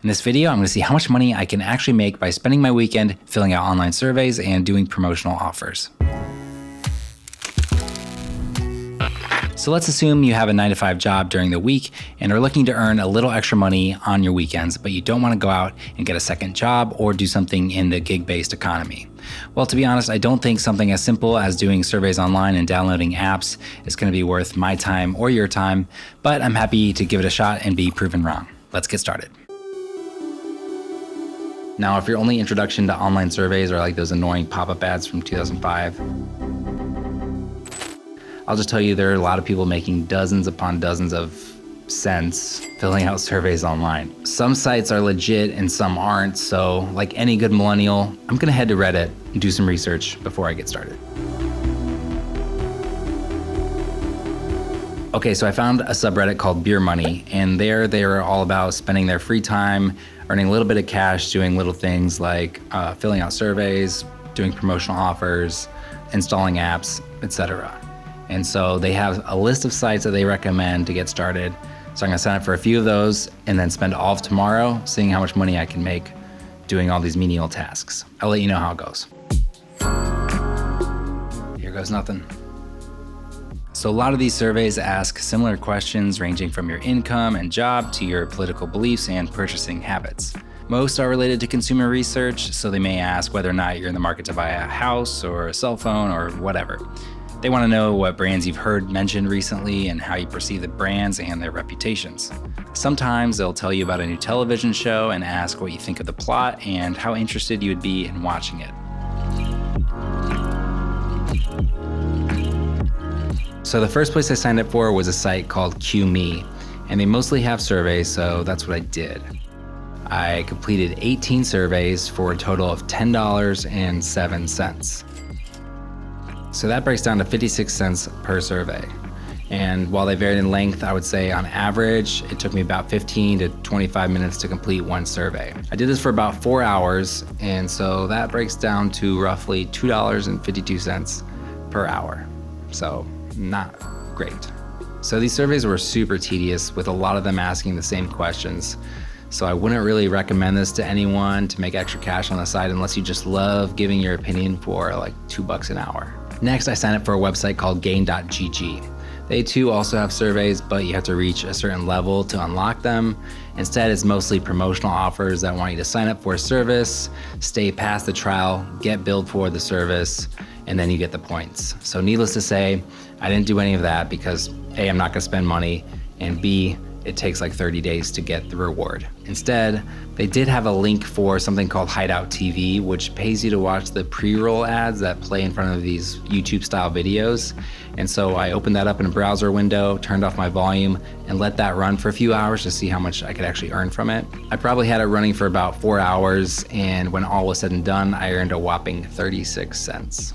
In this video, I'm going to see how much money I can actually make by spending my weekend filling out online surveys and doing promotional offers. So let's assume you have a 9-to-5 job during the week and are looking to earn a little extra money on your weekends, but you don't want to go out and get a second job or do something in the gig-based economy. Well, to be honest, I don't think something as simple as doing surveys online and downloading apps is going to be worth my time or your time, but I'm happy to give it a shot and be proven wrong. Let's get started. Now, if your only introduction to online surveys are like those annoying pop-up ads from 2005, I'll just tell you there are a lot of people making dozens upon dozens of cents filling out surveys online. Some sites are legit and some aren't, so like any good millennial, I'm gonna head to Reddit and do some research before I get started. Okay, so I found a subreddit called Beer Money, and there they are all about spending their free time, earning a little bit of cash, doing little things like filling out surveys, doing promotional offers, installing apps, etc. And so they have a list of sites that they recommend to get started. So I'm gonna sign up for a few of those and then spend all of tomorrow seeing how much money I can make doing all these menial tasks. I'll let you know how it goes. Here goes nothing. So a lot of these surveys ask similar questions ranging from your income and job to your political beliefs and purchasing habits. Most are related to consumer research, so they may ask whether or not you're in the market to buy a house or a cell phone or whatever. They want to know what brands you've heard mentioned recently and how you perceive the brands and their reputations. Sometimes they'll tell you about a new television show and ask what you think of the plot and how interested you would be in watching it. So the first place I signed up for was a site called QMe, and they mostly have surveys, so that's what I did. I completed 18 surveys for a total of $10.07. So that breaks down to 56 cents per survey. And while they varied in length, I would say on average, it took me about 15 to 25 minutes to complete one survey. I did this for about 4 hours, and so that breaks down to roughly $2.52 per hour. So not great. So these surveys were super tedious, with a lot of them asking the same questions. So I wouldn't really recommend this to anyone to make extra cash on the side unless you just love giving your opinion for like $2 an hour. Next, I signed up for a website called gain.gg. They too also have surveys, but you have to reach a certain level to unlock them. Instead, it's mostly promotional offers that want you to sign up for a service, stay past the trial, get billed for the service, and then you get the points. So needless to say, I didn't do any of that because A, I'm not gonna spend money, and B, it takes like 30 days to get the reward. Instead, they did have a link for something called Hideout TV, which pays you to watch the pre-roll ads that play in front of these YouTube style videos. And so I opened that up in a browser window, turned off my volume, and let that run for a few hours to see how much I could actually earn from it. I probably had it running for about 4 hours, and when all was said and done, I earned a whopping 36 cents.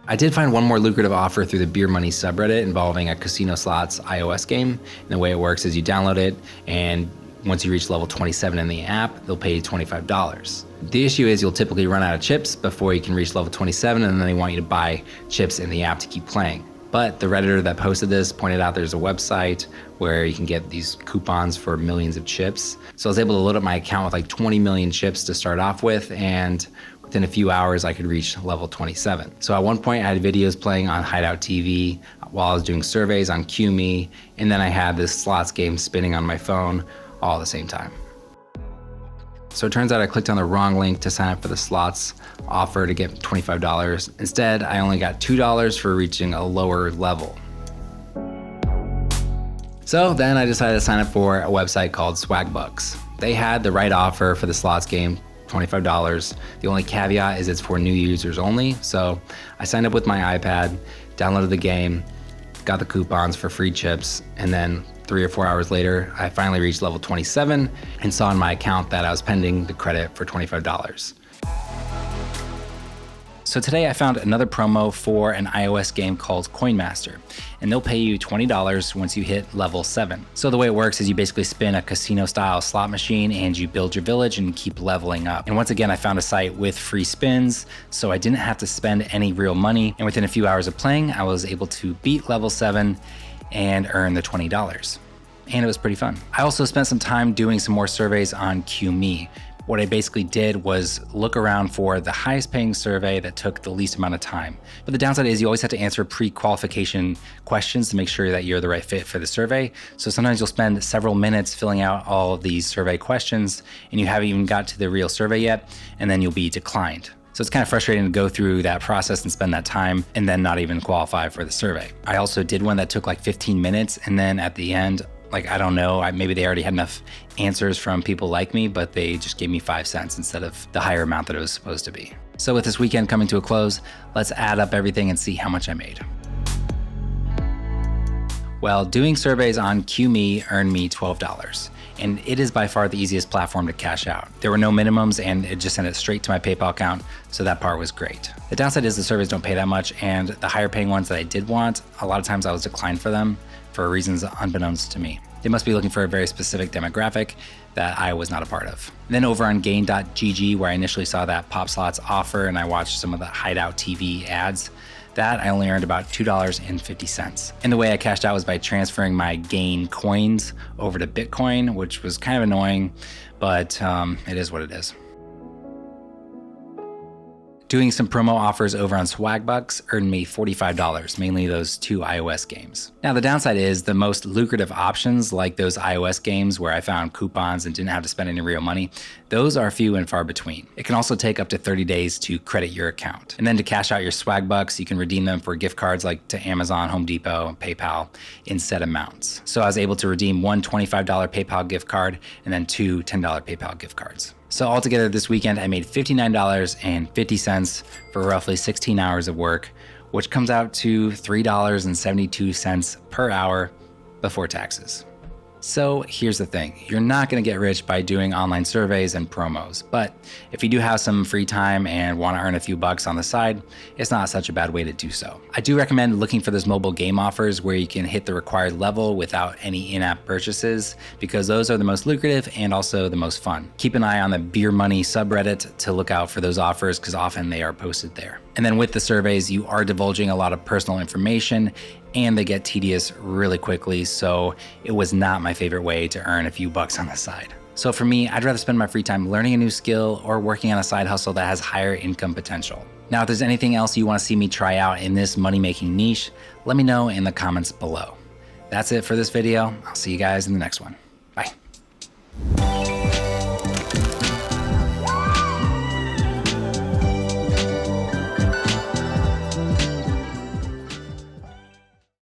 I did find one more lucrative offer through the Beer Money subreddit involving a casino slots iOS game. And the way it works is you download it, and once you reach level 27 in the app, they'll pay you $25. The issue is you'll typically run out of chips before you can reach level 27, and then they want you to buy chips in the app to keep playing. But the Redditor that posted this pointed out there's a website where you can get these coupons for millions of chips. So I was able to load up my account with like 20 million chips to start off with, and within a few hours, I could reach level 27. So at one point, I had videos playing on Hideout TV while I was doing surveys on QMe, and then I had this slots game spinning on my phone all at the same time. So it turns out I clicked on the wrong link to sign up for the slots offer to get $25. Instead, I only got $2 for reaching a lower level. So then I decided to sign up for a website called Swagbucks. They had the right offer for the slots game, $25. The only caveat is it's for new users only. So I signed up with my iPad, downloaded the game, got the coupons for free chips, and then 3 or 4 hours later, I finally reached level 27 and saw in my account that I was pending the credit for $25. So today I found another promo for an iOS game called Coinmaster, and they'll pay you $20 once you hit level 7. So the way it works is you basically spin a casino style slot machine and you build your village and keep leveling up. And once again, I found a site with free spins, so I didn't have to spend any real money. And within a few hours of playing, I was able to beat level 7 and earn the $20. and it was pretty fun. I also spent some time doing some more surveys on QMe. What I basically did was look around for the highest paying survey that took the least amount of time. But the downside is you always have to answer pre-qualification questions to make sure that you're the right fit for the survey. So sometimes you'll spend several minutes filling out all of these survey questions and you haven't even got to the real survey yet, and then you'll be declined. So it's kind of frustrating to go through that process and spend that time and then not even qualify for the survey. I also did one that took like 15 minutes, and then at the end, I don't know, maybe they already had enough answers from people like me, but they just gave me 5 cents instead of the higher amount that it was supposed to be. So with this weekend coming to a close, let's add up everything and see how much I made. Well, doing surveys on QMe earned me $12, and it is by far the easiest platform to cash out. There were no minimums, and it just sent it straight to my PayPal account, so that part was great. The downside is the surveys don't pay that much, and the higher paying ones that I did want, a lot of times I was declined for them for reasons unbeknownst to me. They must be looking for a very specific demographic that I was not a part of. And then over on gain.gg, where I initially saw that Pop Slots offer and I watched some of the Hideout TV ads, that I only earned about $2.50. And the way I cashed out was by transferring my Gain coins over to Bitcoin, which was kind of annoying, but it is what it is. Doing some promo offers over on Swagbucks earned me $45, mainly those 2 iOS games. Now the downside is the most lucrative options, like those iOS games where I found coupons and didn't have to spend any real money, those are few and far between. It can also take up to 30 days to credit your account. And then to cash out your Swagbucks, you can redeem them for gift cards like to Amazon, Home Depot, and PayPal in set amounts. So I was able to redeem one $25 PayPal gift card and then 2 $10 PayPal gift cards. So altogether this weekend, I made $59.50 for roughly 16 hours of work, which comes out to $3.72 per hour before taxes. So here's the thing, you're not gonna get rich by doing online surveys and promos, but if you do have some free time and wanna earn a few bucks on the side, it's not such a bad way to do so. I do recommend looking for those mobile game offers where you can hit the required level without any in-app purchases, because those are the most lucrative and also the most fun. Keep an eye on the Beer Money subreddit to look out for those offers, because often they are posted there. And then with the surveys, you are divulging a lot of personal information and they get tedious really quickly, so it was not my favorite way to earn a few bucks on the side. So for me, I'd rather spend my free time learning a new skill or working on a side hustle that has higher income potential. Now, if there's anything else you want to see me try out in this money-making niche, let me know in the comments below. That's it for this video. I'll see you guys in the next one. Bye.